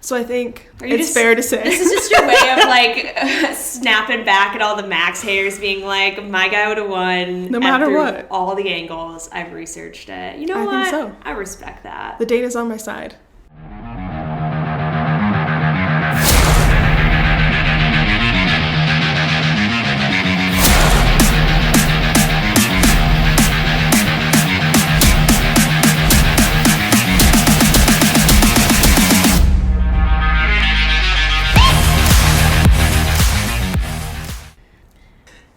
So I think it's fair to say. This is just your way of, like, snapping back at all the Max haters being like, my guy would have won. No matter what. All the angles. I've researched it. You know what? I think so. I respect that. The data's on my side.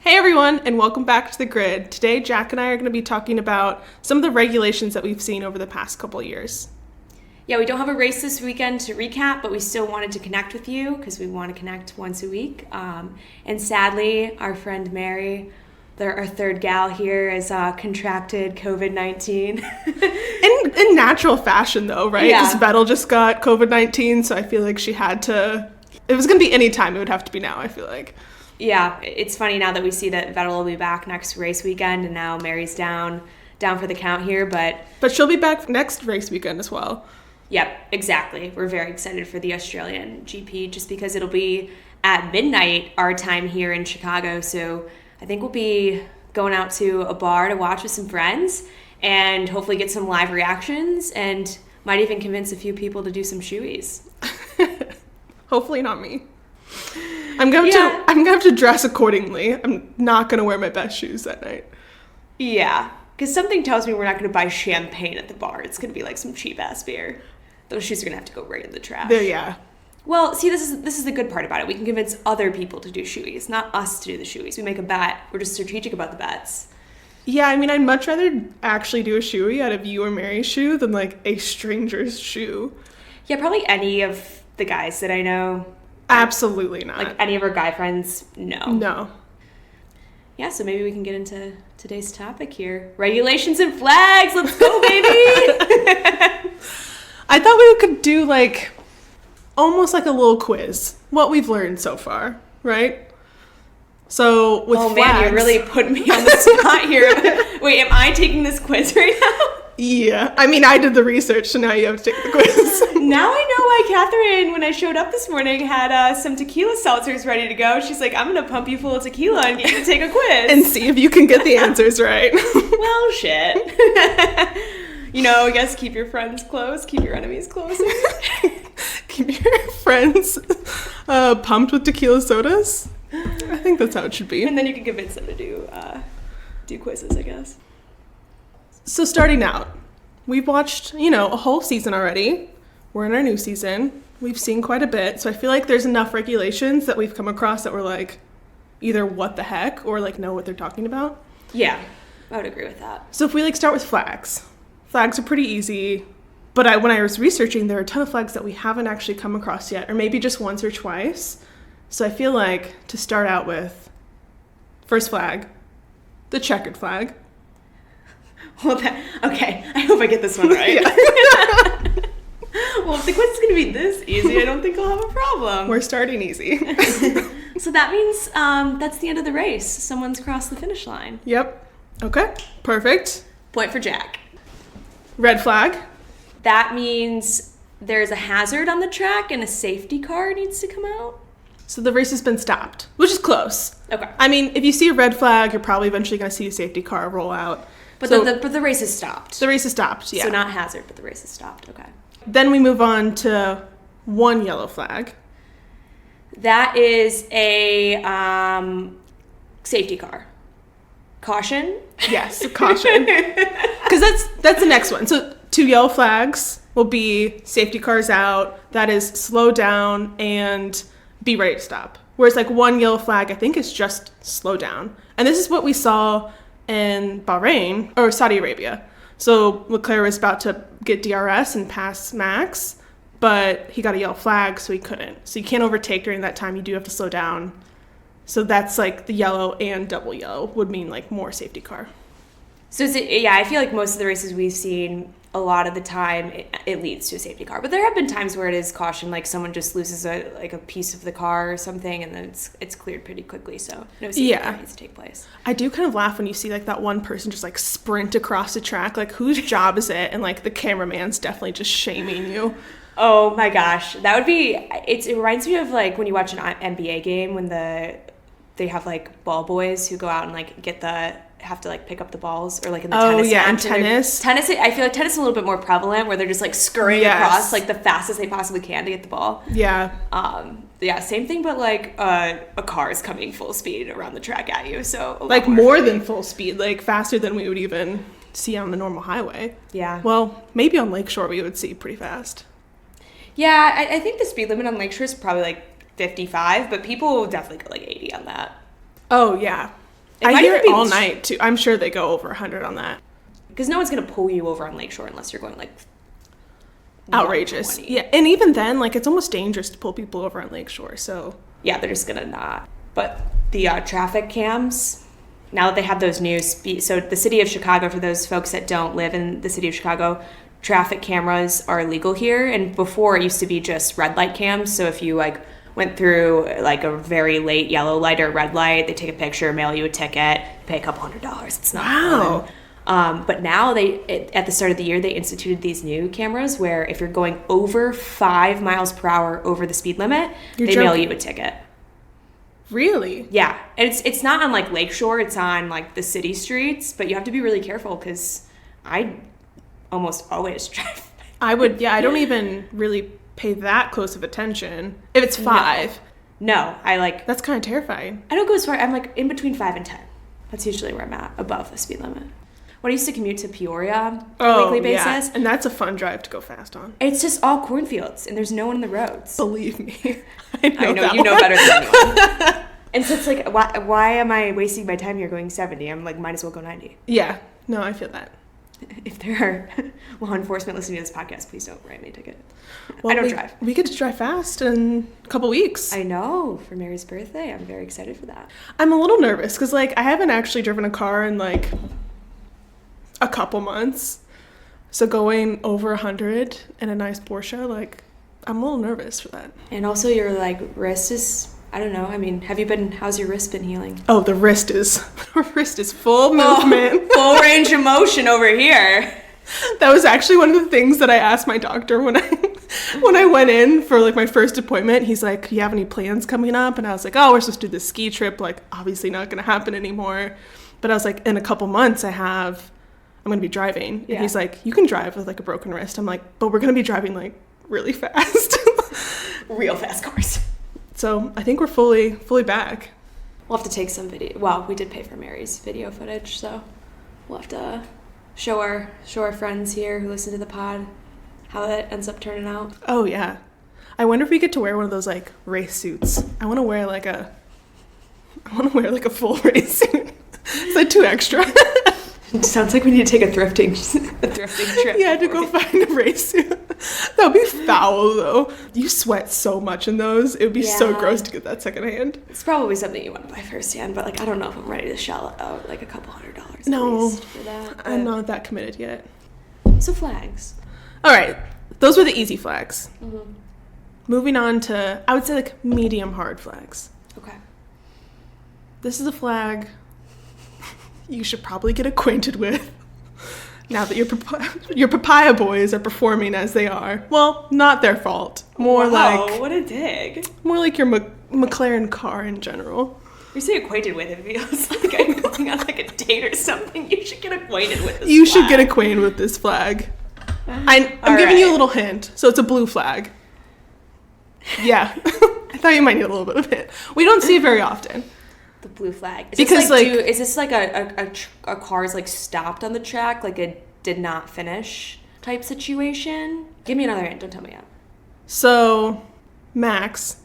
Hey everyone, and welcome back to The Grid. Today, Jacq and I are going to be talking about some of the regulations that we've seen over the past couple years. Yeah, we don't have a race this weekend to recap, but we still wanted to connect with you because we want to connect once a week. And sadly, our friend Mary, our third gal here, has contracted COVID-19. In natural fashion though, right? Yeah. Because Vettel just got COVID-19, so I feel like she had to... If it was going to be any time, it would have to be now, I feel like. Yeah, it's funny now that we see that Vettel will be back next race weekend, and now Mary's down for the count here, but she'll be back next race weekend as well. Yep, exactly. We're very excited for the Australian GP just because it'll be at midnight our time here in Chicago, so I think we'll be going out to a bar to watch with some friends and hopefully get some live reactions and might even convince a few people to do some shoeies. Hopefully not me. I'm gonna have to dress accordingly. I'm not gonna wear my best shoes that night. Yeah, because something tells me we're not gonna buy champagne at the bar. It's gonna be like some cheap ass beer. Those shoes are gonna have to go right in the trash. Yeah. Well, see, this is the good part about it. We can convince other people to do shoeies, not us to do the shoeies. We make a bet. We're just strategic about the bets. Yeah, I mean, I'd much rather actually do a shoey out of you or Mary's shoe than like a stranger's shoe. Yeah, probably any of the guys that I know. Absolutely not. Like any of our guy friends, no. No. Yeah, so maybe we can get into today's topic here. Regulations and flags. Let's go, baby. I thought we could do like almost like a little quiz. What we've learned so far, right? So with flags. Man, you're really putting me on the spot here. Wait, am I taking this quiz right now? Yeah. I mean, I did the research, so now you have to take the quiz. Now I know why Kathryn, when I showed up this morning, had some tequila seltzers ready to go. She's like, I'm going to pump you full of tequila and get you to take a quiz. And see if you can get the answers right. Well, shit. I guess keep your friends close, keep your enemies closer. Keep your friends pumped with tequila sodas. I think that's how it should be. And then you can convince them to do quizzes, I guess. So starting out, we've watched, a whole season already. We're in our new season. We've seen quite a bit. So I feel like there's enough regulations that we've come across that we're like, either what the heck or like know what they're talking about. Yeah, I would agree with that. So if we start with flags. Flags are pretty easy. But when I was researching, there are a ton of flags that we haven't actually come across yet, or maybe just once or twice. So I feel like to start out with, first flag, the checkered flag. Well, okay, I hope I get this one right. Well, if the quiz is going to be this easy, I don't think I'll have a problem. We're starting easy. So that means that's the end of the race. Someone's crossed the finish line. Yep. Okay, perfect. Point for Jacq. Red flag. That means there's a hazard on the track and a safety car needs to come out. So the race has been stopped, which is close. Okay. I mean, if you see a red flag, you're probably eventually going to see a safety car roll out. But the race is stopped. The race is stopped, yeah. So not hazard, but the race is stopped. Okay. Then we move on to one yellow flag. That is a safety car. Caution? Yes, caution. Because that's the next one. So 2 yellow flags will be safety cars out. That is slow down and be ready to stop. Whereas like 1 yellow flag, I think, is just slow down. And this is what we saw in Bahrain, or Saudi Arabia. So Leclerc was about to get DRS and pass Max, but he got a yellow flag, so he couldn't. So you can't overtake during that time. You do have to slow down. So that's like the yellow and double yellow would mean like more safety car. So I feel like most of the races we've seen, a lot of the time it leads to a safety car. But there have been times where it is caution, like someone just loses a piece of the car or something, and then it's cleared pretty quickly. So no safety car needs to take place. I do kind of laugh when you see like that one person just like sprint across the track. Like, whose job is it? And like the cameraman's definitely just shaming you. Oh my gosh, that would be. It reminds me of like when you watch an NBA game when they have like ball boys who go out and like have to like pick up the balls, or like in the tennis match. And tennis. I feel like tennis is a little bit more prevalent where they're just like scurrying across like the fastest they possibly can to get the ball. Yeah. Yeah, same thing, but like a car is coming full speed around the track at you, so like more than full speed, like faster than we would even see on the normal highway. Yeah. Well, maybe on Lakeshore we would see pretty fast. Yeah, I think the speed limit on Lakeshore is probably like 55, but people will definitely go like 80 on that. Oh, yeah. I hear it all night, too. I'm sure they go over 100 on that. Because no one's going to pull you over on Lakeshore unless you're going like outrageous. Yeah, and even then, like, it's almost dangerous to pull people over on Lakeshore, so. Yeah, they're just going to not. But the traffic cams, now that they have those new so the city of Chicago, for those folks that don't live in the city of Chicago, traffic cameras are illegal here. And before it used to be just red light cams. So if you like went through like a very late yellow light or red light, they take a picture, mail you a ticket, pay a couple $100. It's not fun. But now at the start of the year, they instituted these new cameras where if you're going over 5 miles per hour over the speed limit, they mail you a ticket. Really? Yeah. And it's not on like Lakeshore, it's on like the city streets, but you have to be really careful because I almost always drive. I don't even really pay that close of attention. If it's 5. No, I like... That's kind of terrifying. I don't go as far. I'm like in between 5 and 10. That's usually where I'm at, above the speed limit. When I used to commute to Peoria on a weekly basis. Yeah. And that's a fun drive to go fast on. It's just all cornfields, and there's no one on the roads. Believe me. I know you know better than anyone. And so it's like, why am I wasting my time here going 70? I'm like, might as well go 90. Yeah. No, I feel that. If there are law enforcement listening to this podcast, please don't write me a ticket. Well, I don't drive. We get to drive fast in a couple weeks. I know. For Mary's birthday. I'm very excited for that. I'm a little nervous because, like, I haven't actually driven a car in, like, a couple months. So going over 100 in a nice Porsche, like, I'm a little nervous for that. And also your, like, wrist is... I don't know. I mean, how's your wrist been healing? Oh, the wrist is full movement. Full range of motion over here. That was actually one of the things that I asked my doctor when I went in for like my first appointment. He's like, "Do you have any plans coming up?" And I was like, "Oh, we're supposed to do this ski trip. Like, obviously not going to happen anymore." But I was like, "In a couple months, I'm going to be driving." Yeah. And he's like, "You can drive with like a broken wrist." I'm like, "But we're going to be driving like really fast." Real fast cars. So I think we're fully back. We'll have to take some video. Well, we did pay for Mary's video footage, so we'll have to show our friends here who listen to the pod how it ends up turning out. Oh yeah, I wonder if we get to wear one of those like race suits. I want to wear like a full race suit. Is that too extra? It sounds like we need to take a thrifting trip. Yeah, to go find a race suit. That would be foul, though. You sweat so much in those. It would be so gross to get that secondhand. It's probably something you want to buy firsthand, but like I don't know if I'm ready to shell out like a couple $100 no, at least for that. But... I'm not that committed yet. So flags. All right, those were the easy flags. Mm-hmm. Moving on to, I would say, like medium hard flags. Okay. This is a flag you should probably get acquainted with now that your papaya boys are performing as they are. Well, not their fault. More what a dig. More like your McLaren car in general. You say acquainted with, it feels like I'm going on like a date or something. You should get acquainted with this You flag. should get acquainted with this flag. I'm giving you a little hint. So it's a blue flag. Yeah. I thought you might need a little bit of hint. We don't see it very often. The blue flag. Is this like a car's like stopped on the track, like a did not finish type situation? Give me another hint. Don't tell me yet. So, Max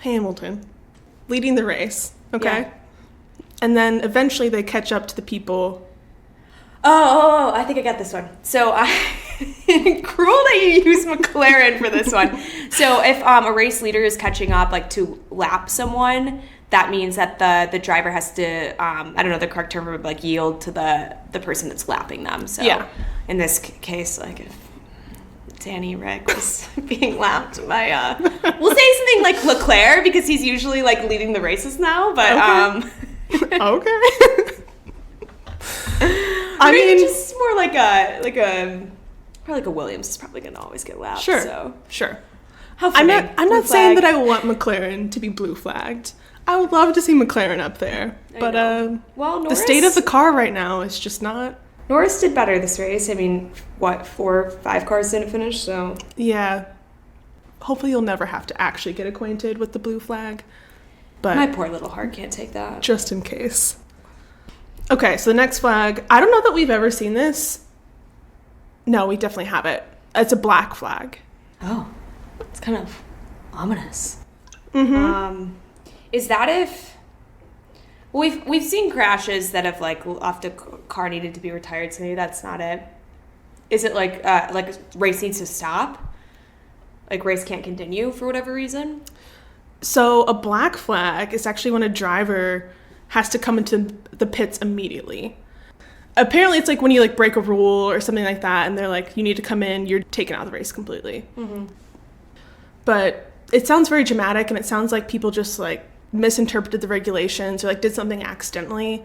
Hamilton leading the race, okay? Yeah. And then eventually they catch up to the people. Oh, I think I got this one. So, cruel that you use McLaren for this one. So, if a race leader is catching up, like to lap someone, that means that the driver has to, I don't know the correct term, but like yield to the person that's lapping them. So, in this case, like if Danny Rick was being lapped by, we'll say something like Leclerc because he's usually like leading the races now, but okay. I mean, just more like a Probably like a Williams is probably going to always get lapped. Sure. So. Sure. How I'm fitting. not saying that I want McLaren to be blue flagged. I would love to see McLaren up there. But well, Norris, the state of the car right now is just not. Norris did better this race. I mean, 4 or 5 cars didn't finish, so. Yeah. Hopefully you'll never have to actually get acquainted with the blue flag. But my poor little heart can't take that. Just in case. Okay, so the next flag, I don't know that we've ever seen this. No, we definitely have it. It's a black flag. Oh, it's kind of ominous. Mm-hmm. Is that if... Well, we've seen crashes that have, like, left a car needed to be retired, so maybe that's not it. Is it, like race needs to stop? Like, race can't continue for whatever reason? So a black flag is actually when a driver has to come into the pits immediately. Apparently it's like when you like break a rule or something like that and they're like, you need to come in, you're taken out of the race completely. Mm-hmm. But it sounds very dramatic and it sounds like people just like misinterpreted the regulations or like did something accidentally.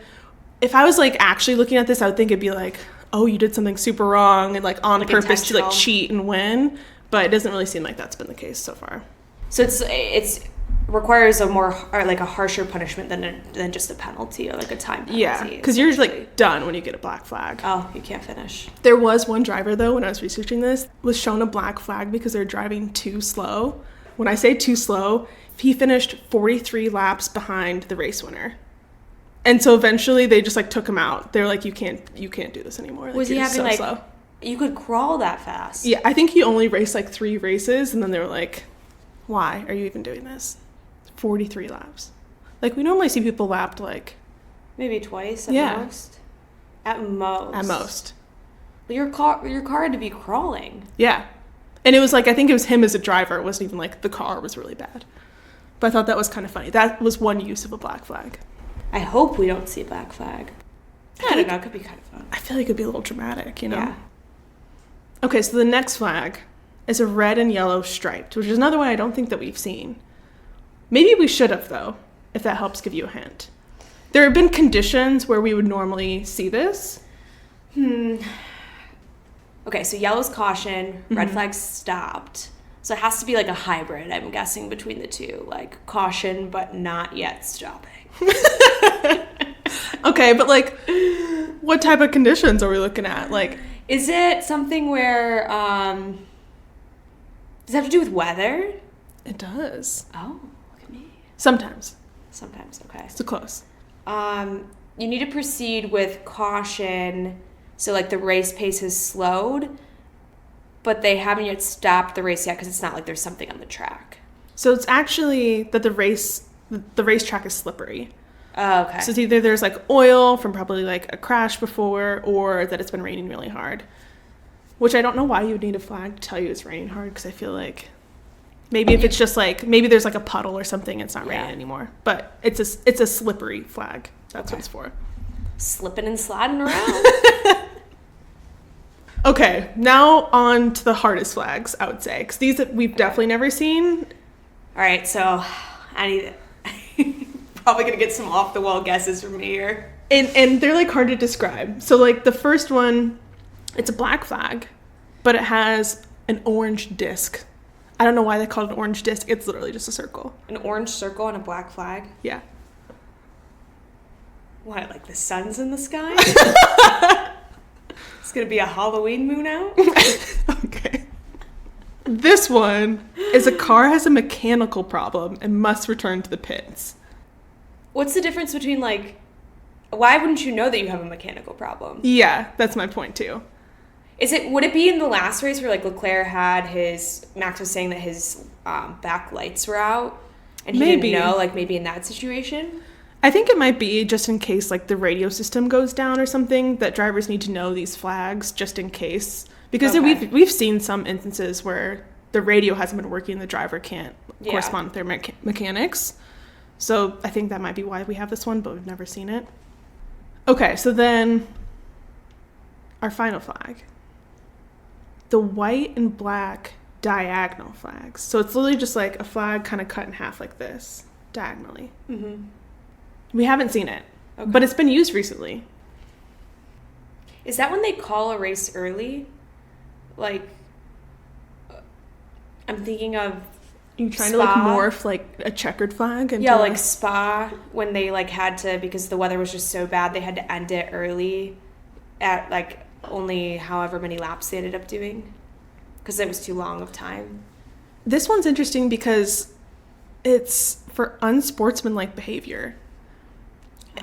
If I was like actually looking at this, I would think it'd be like, oh, you did something super wrong and like on purpose to like cheat and win. But it doesn't really seem like that's been the case so far. So it's requires a more or like a harsher punishment than just a penalty or like a time penalty. Yeah, because you're like done when you get a black flag. Oh, you can't finish. There was one driver though when I was researching this was shown a black flag because they're driving too slow. When I say too slow, he finished 43 laps behind the race winner. And so eventually they just like took him out. They're like, you can't do this anymore. Like, was he having so like slow. You could crawl that fast? Yeah, I think he only raced like 3 races and then they were like, why are you even doing this? 43 laps. Like we normally see people lapped like maybe twice at most. At most. But your car had to be crawling. Yeah. And it was like I think it was him as a driver. It wasn't even like the car was really bad. But I thought that was kind of funny. That was one use of a black flag. I hope we don't see a black flag. I don't know, it could be kind of fun. I feel like it'd be a little dramatic, you know? Yeah. Okay, so the next flag is a red and yellow striped, which is another one I don't think that we've seen. Maybe we should have, though, if that helps give you a hint. There have been conditions where we would normally see this. Okay, so yellow's caution, red flag's stopped. So it has to be like a hybrid, I'm guessing, between the two. Like caution, but not yet stopping. Okay, but like, what type of conditions are we looking at? Like, is it something where, does it have to do with weather? It does. Oh. Sometimes, okay. So close. You need to proceed with caution. So, like, the race pace has slowed, but they haven't yet stopped the race yet because it's not like there's something on the track. So it's actually that the racetrack is slippery. Oh, okay. So it's either there's, like, oil from probably, like, a crash before or that it's been raining really hard. Which I don't know why you would need a flag to tell you it's raining hard because I feel like... Maybe if it's just like, maybe there's like a puddle or something, it's not raining anymore. But it's a slippery flag. That's what it's for. Slipping and sliding around. Okay, now on to the hardest flags, I would say. Because these we've definitely never seen. All right, so I need probably going to get some off-the-wall guesses from me here. And they're like hard to describe. So like the first one, it's a black flag, but it has an orange disc. I don't know why they call it an orange disc. It's literally just a circle. An orange circle and a black flag? Yeah. What, like the sun's in the sky? It's going to be a Halloween moon out? Okay. This one is a car has a mechanical problem and must return to the pits. What's the difference between like, why wouldn't you know that you have a mechanical problem? Yeah, that's my point too. Would it be in the last race where like Leclerc had Max was saying that his back lights were out and he didn't know, like maybe in that situation? I think it might be just in case like the radio system goes down or something that drivers need to know these flags just in case. Because we've seen some instances where the radio hasn't been working and the driver can't correspond with their mechanics. So I think that might be why we have this one, but we've never seen it. Okay, so then our final flag. The white and black diagonal flags. So it's literally just like a flag kind of cut in half like this, diagonally. Mm-hmm. We haven't seen it, but it's been used recently. Is that when they call a race early? like, I'm thinking of You trying Spa. to like morph like a checkered flag? Into yeah, like Spa, when they like had to, because the weather was just so bad, they had to end it early at like only however many laps they ended up doing because it was too long of time. This one's interesting because it's for unsportsmanlike behavior.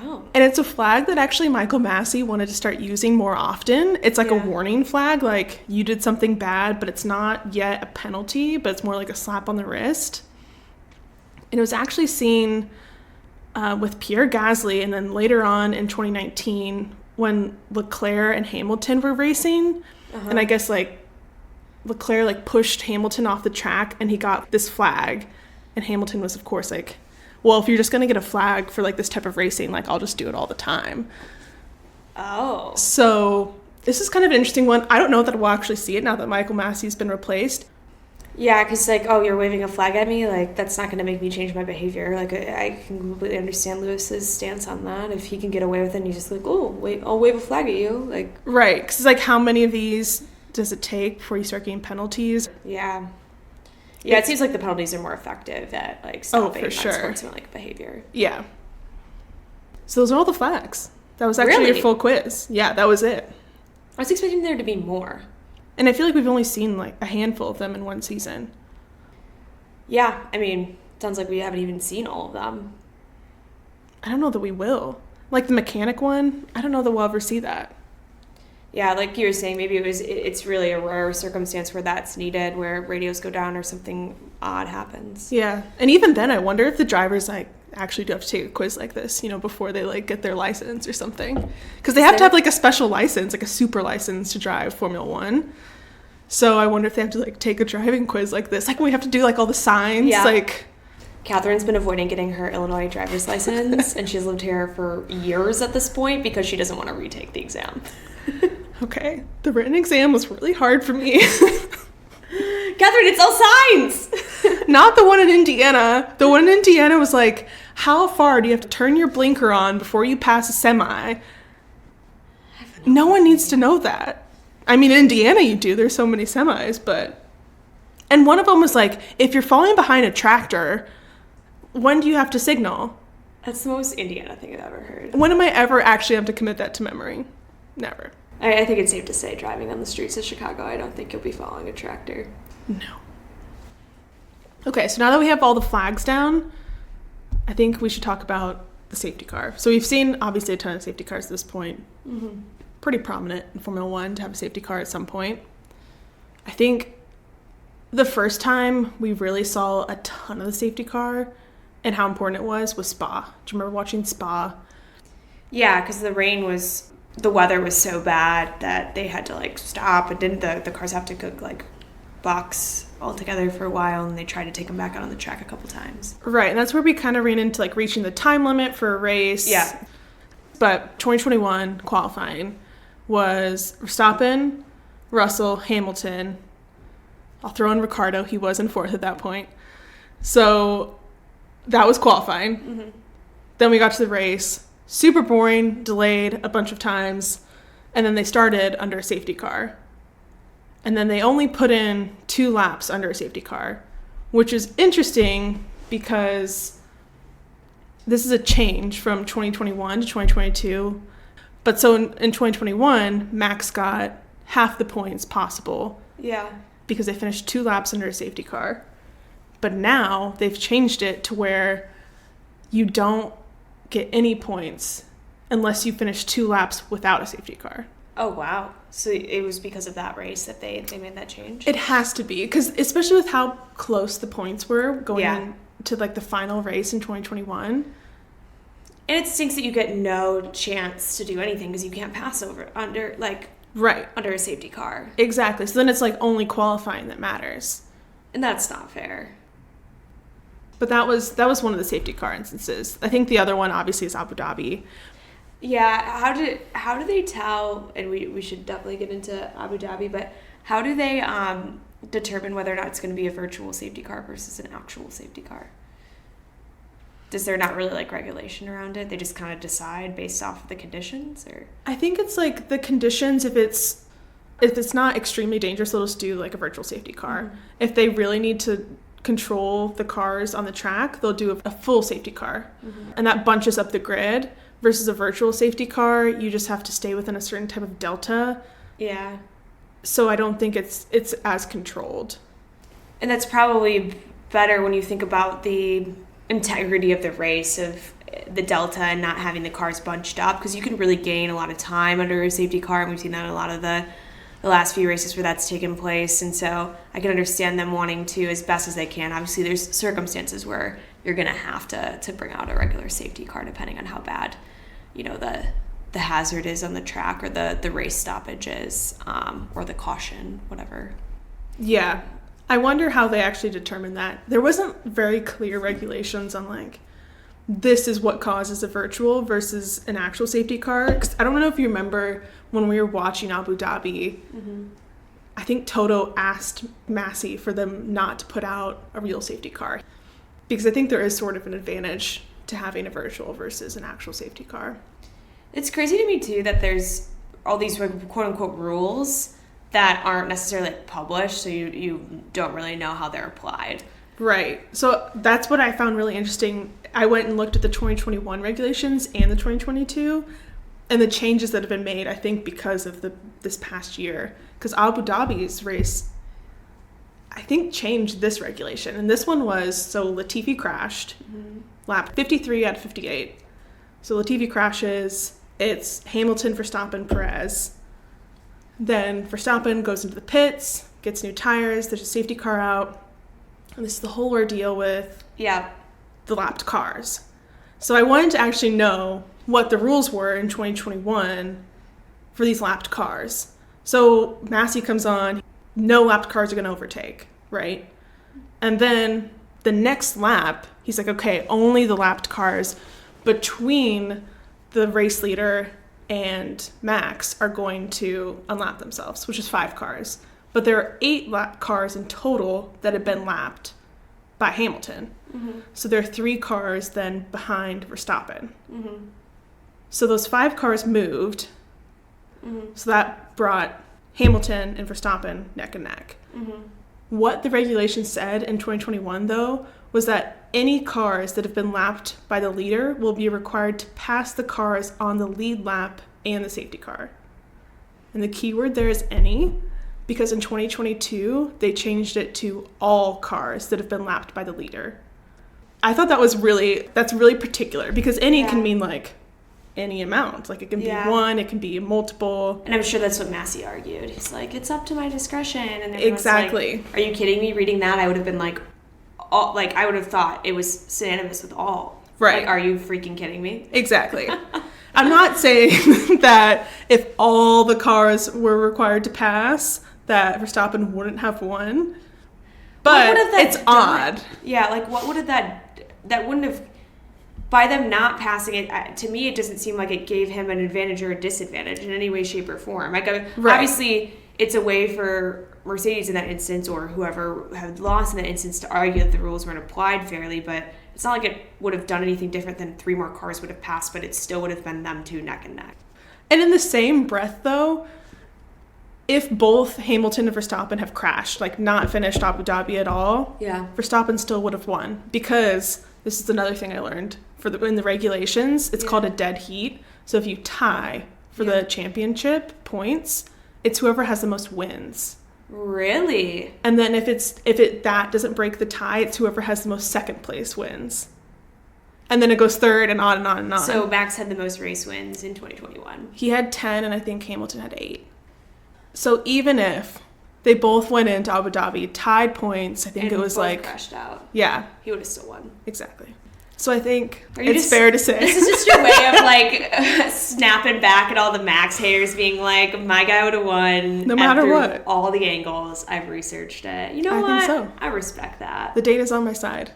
Oh. And it's a flag that actually Michael Massey wanted to start using more often. It's like a warning flag, like you did something bad, but it's not yet a penalty, but it's more like a slap on the wrist. And it was actually seen with Pierre Gasly, and then later on in 2019 when Leclerc and Hamilton were racing. And I guess like Leclerc like pushed Hamilton off the track and he got this flag. And Hamilton was, of course, like, well, if you're just going to get a flag for like this type of racing, like I'll just do it all the time. Oh. So this is kind of an interesting one. I don't know that we'll actually see it now that Michael Massey's been replaced. Yeah, because like, oh, you're waving a flag at me? Like, that's not going to make me change my behavior. Like, I can completely understand Lewis's stance on that. If he can get away with it and he's just like, oh, wait, I'll wave a flag at you. Like, right, because like how many of these does it take before you start getting penalties? Yeah. Yeah, it seems like the penalties are more effective at like stopping for sure. unsportsmanlike behavior. Yeah. So those are all the flags. That was actually Really? your full quiz. Yeah, that was it. I was expecting there to be more. And I feel like we've only seen like a handful of them in one season. Yeah, I mean, sounds like we haven't even seen all of them. I don't know that we will. Like the mechanic one, I don't know that we'll ever see that. Yeah, like you were saying, maybe it's really a rare circumstance where that's needed, where radios go down or something odd happens. Yeah. And even then, I wonder if the drivers like actually do have to take a quiz like this, you know, before they like get their license or something. Because they have to have like a special license, like a super license to drive Formula One. So I wonder if they have to like take a driving quiz like this. Like we have to do like all the signs. Yeah. Like Kathryn's been avoiding getting her Illinois driver's license, and she's lived here for years at this point because she doesn't want to retake the exam. Okay, the written exam was really hard for me. Kathryn, it's all signs! Not the one in Indiana. The one in Indiana was like, how far do you have to turn your blinker on before you pass a semi? No one needs to know that. I mean, in Indiana you do. There's so many semis, but... And one of them was like, if you're falling behind a tractor, when do you have to signal? That's the most Indiana thing I've ever heard. When am I ever actually have to commit that to memory? Never. I think it's safe to say, driving on the streets of Chicago, I don't think you'll be following a tractor. No. Okay, so now that we have all the flags down, I think we should talk about the safety car. So we've seen, obviously, a ton of safety cars at this point. Mm-hmm. Pretty prominent in Formula One to have a safety car at some point. I think the first time we really saw a ton of the safety car and how important it was Spa. Do you remember watching Spa? Yeah, because the weather was so bad that they had to like stop, and didn't the cars have to cook like box all together for a while, and they tried to take them back out on the track a couple times. Right, and that's where we kind of ran into like reaching the time limit for a race. Yeah. But 2021 qualifying was Verstappen, Russell, Hamilton. I'll throw in Ricardo. He was in fourth at that point. So that was qualifying. Mm-hmm. Then we got to the race. Super boring, delayed a bunch of times. And then they started under a safety car. And then they only put in 2 laps under a safety car, which is interesting because this is a change from 2021 to 2022. But so in 2021, Max got half the points possible. Yeah. Because they finished 2 laps under a safety car. But now they've changed it to where you don't get any points unless you finish 2 laps without a safety car. Oh, wow. So it was because of that race that they made that change? It has to be, because especially with how close the points were going into like the final race in 2021. And it stinks that you get no chance to do anything because you can't pass under a safety car. Exactly. So then it's like only qualifying that matters. And that's not fair. But that was one of the safety car instances. I think the other one obviously is Abu Dhabi. Yeah, how do they tell, and we should definitely get into Abu Dhabi, but how do they determine whether or not it's going to be a virtual safety car versus an actual safety car? Is there not really like regulation around it? They just kind of decide based off of the conditions, or? I think it's like the conditions, if it's If it's not extremely dangerous, they'll just do like a virtual safety car. If they really need to control the cars on the track, they'll do a full safety car. And that bunches up the grid. Versus a virtual safety car, you just have to stay within a certain type of delta. Yeah. So I don't think it's as controlled. And that's probably better when you think about the integrity of the race, of the delta and not having the cars bunched up, because you can really gain a lot of time under a safety car, and we've seen that in a lot of the last few races where that's taken place. And so I can understand them wanting to, as best as they can. Obviously, there's circumstances where you're going to have to bring out a regular safety car depending on how bad, the hazard is on the track, or the race stoppage is, or the caution, whatever. Yeah. I wonder how they actually determined that. There wasn't very clear regulations on, like, this is what causes a virtual versus an actual safety car. 'Cause I don't know if you remember when we were watching Abu Dhabi, I think Toto asked Massey for them not to put out a real safety car. Because I think there is sort of an advantage to having a virtual versus an actual safety car. It's crazy to me, too, that there's all these quote-unquote rules that aren't necessarily published, so you don't really know how they're applied. Right. So that's what I found really interesting. I went and looked at the 2021 regulations and the 2022, and the changes that have been made, I think, because of this past year. Because Abu Dhabi's race, I think, changed this regulation. And this one was, so Latifi crashed, lap 53 out of 58. So Latifi crashes, it's Hamilton, Verstappen, Perez. Then Verstappen goes into the pits, gets new tires, there's a safety car out, and this is the whole ordeal with the lapped cars. So I wanted to actually know what the rules were in 2021 for these lapped cars. So Massey comes on, no lapped cars are going to overtake, right? And then the next lap, he's like, okay, only the lapped cars between the race leader and Max are going to unlap themselves, which is 5 cars. But there are 8 cars in total that have been lapped by Hamilton. So there are 3 cars then behind Verstappen. So those 5 cars moved. So that brought Hamilton and Verstappen neck and neck. What the regulation said in 2021, though, was that any cars that have been lapped by the leader will be required to pass the cars on the lead lap and the safety car. And the key word there is any, because in 2022, they changed it to all cars that have been lapped by the leader. I thought that's really particular, because any can mean, like, any amount. Like, it can be one, it can be multiple. And I'm sure that's what Massey argued. He's like, it's up to my discretion. And exactly. Like, are you kidding me? Reading that, I would have been like, I would have thought it was synonymous with all. Right. Like, are you freaking kidding me? Exactly. I'm not saying that if all the cars were required to pass, that Verstappen wouldn't have won. But it's odd. Yeah, like, what would have that wouldn't have, by them not passing it, to me, it doesn't seem like it gave him an advantage or a disadvantage in any way, shape, or form. Like, obviously, it's a way for Mercedes in that instance, or whoever had lost in that instance, to argue that the rules weren't applied fairly, but it's not like it would have done anything different than 3 more cars would have passed, but it still would have been them 2 neck and neck. And in the same breath, though, if both Hamilton and Verstappen have crashed, like not finished Abu Dhabi at all, Verstappen still would have won, because this is another thing I learned in the regulations. It's called a dead heat. So if you tie for the championship points, it's whoever has the most wins. Really? And then if that doesn't break the tie, it's whoever has the most second place wins. And then it goes third and on and on and on. So Max had the most race wins in 2021. He had 10, and I think Hamilton had 8. So even if they both went into Abu Dhabi, tied points, I think and it was like... crashed out. Yeah. He would have still won. Exactly. So I think it's fair to say. This is just your way of, like, snapping back at all the Max haters, being like, my guy would have won. No matter what. All the angles. I've researched it. You know what? I think so. I respect that. The data's on my side.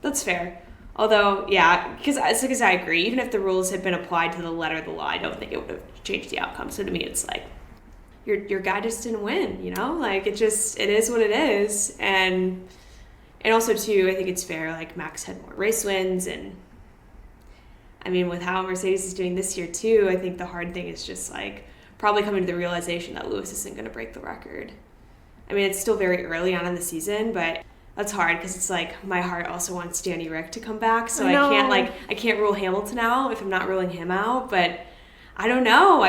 That's fair. Although, yeah, because I agree. Even if the rules had been applied to the letter of the law, I don't think it would have changed the outcome. So to me, it's like, your guy just didn't win, you know? Like, it is what it is. And also, too, I think it's fair, like, Max had more race wins, and I mean, with how Mercedes is doing this year, too, I think the hard thing is just, like, probably coming to the realization that Lewis isn't going to break the record. I mean, it's still very early on in the season, but that's hard because it's like my heart also wants Danny Rick to come back, so I can't rule Hamilton out if I'm not ruling him out, but I don't know.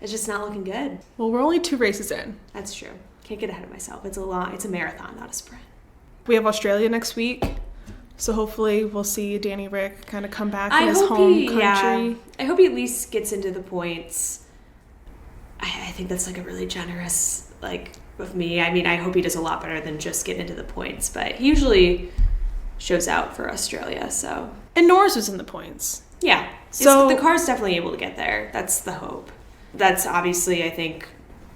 It's just not looking good. Well, we're only 2 races in. That's true. Can't get ahead of myself. It's a marathon, not a sprint. We have Australia next week, so hopefully we'll see Danny Rick kind of come back in his home country. Yeah. I hope he at least gets into the points. I think that's like a really generous, like, of me. I mean, I hope he does a lot better than just getting into the points, but he usually shows out for Australia, so. And Norris was in the points. Yeah. So the car's definitely able to get there. That's the hope. That's obviously, I think,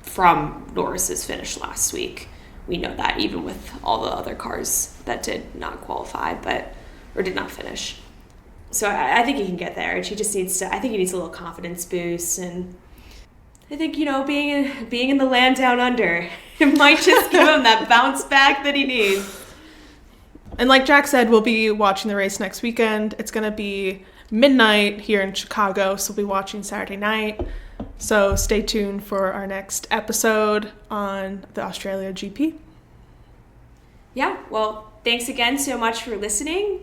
from Norris's finish last week. We know that, even with all the other cars that did not qualify, or did not finish. So I think he can get there. He just needs to, I think he needs a little confidence boost, and I think, being in the land down under, it might just give him that bounce back that he needs. And like Jacq said, we'll be watching the race next weekend. It's going to be midnight here in Chicago, so we'll be watching Saturday night. So stay tuned for our next episode on the Australia GP. Yeah, well, thanks again so much for listening.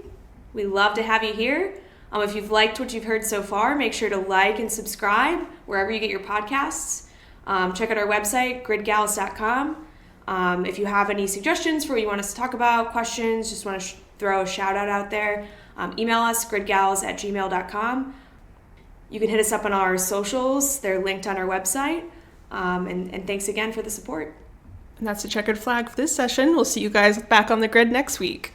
We love to have you here. If you've liked what you've heard so far, make sure to like and subscribe wherever you get your podcasts. Check out our website, gridgals.com. If you have any suggestions for what you want us to talk about, questions, just want to throw a shout out there, email us, gridgals@gmail.com. You can hit us up on our socials. They're linked on our website. And thanks again for the support. And that's the checkered flag for this session. We'll see you guys back on the grid next week.